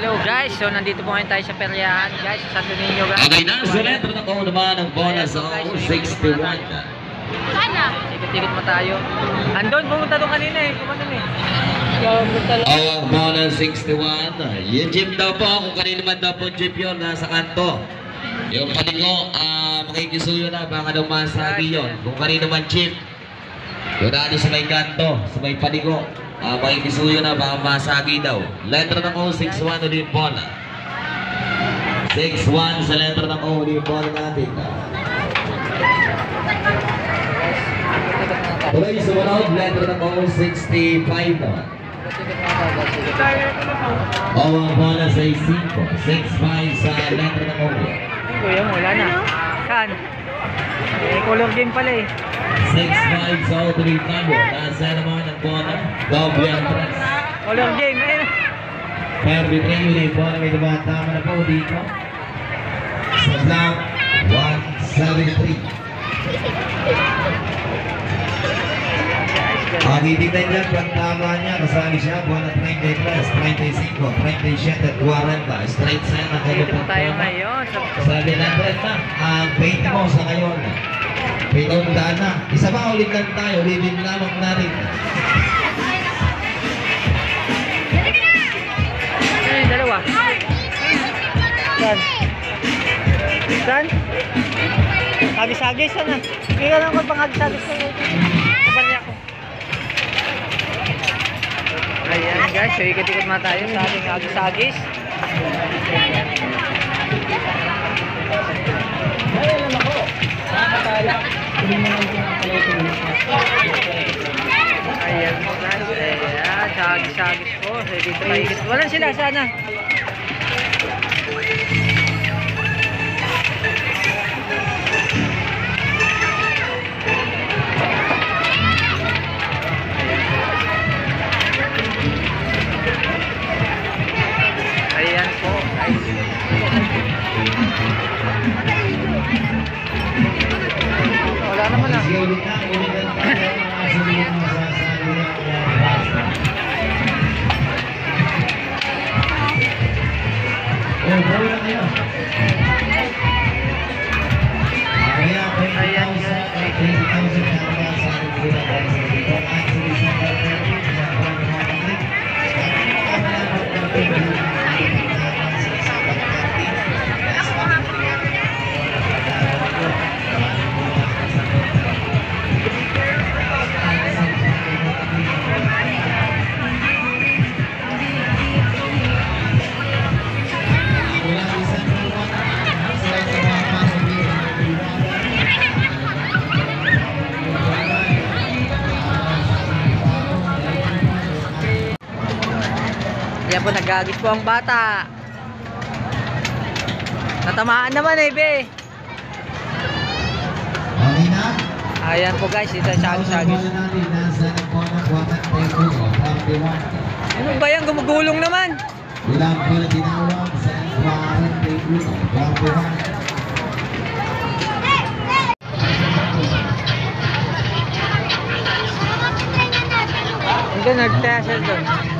Hello guys, so nandito po ngayon tayo sa peryahan guys, sa Santo Niño guys. Okay na, sa letra na ko naman ang bonus sa 61. Sana? Tikit-tikit mo tayo. Andun, pumunta doon kanina eh. Kumanon eh. Bonus 61. Yung jeep daw po, kung kanina man daw po jeep yun, nasa kanto. Yung panigo, makikisuyo na, baka daw masagi yun. Kung kanina man jeep, yun na sa may kanto, sa may panigo. Makikisuyo na, baka masagi daw. Letra na ko, 61 ulit bola. 6-1 sa letra na ko, ulit bola natin. Tuloy sa manood, letra na ko, 65 naman. Ang bola sa 5. 6-5 sa letra na ko. Kuya mo, wala na. Saan? Color game pala eh. 6-5 sa ulit number. Nasa naman ang bola. Double entrance. Color game, ayun. Kirby Train ulit bola. May tama na po dito. Sa block, 173. Titignan niya pag tama niya, kasali siya, buwan na 30 plus, 35, 37 at 40. Straight set na kayo Dito tayo ngayon. sa 100 na. Ang paint mo sa ngayon. Pitong daan na. Isa pa ulit lang tayo, ulitin lamang natin. Ano yung dalawa? Saan? Saan? Hagis-hagis, saan na? Hindi ka lang ko pang hagis-hagis ko. Kapan niya ako. Ayan guys, so ikot-ikot mga tayo sa ating hagis-hagis. Ayan ako. Ayan po guys, ayan, sa hagis-hagis po. So ikot-ikot. Walang sila, sana. Ayan po guys. Wala naman ah. Ayan Yan po, nagagis po ang bata. Natamaan naman eh, be. Okay na? Ayan po guys, ito sa hagis-hagis. Ano ba yan? Gumugulong naman. Ilang po na tinawag sa 41. Hanggang nag-tessel doon.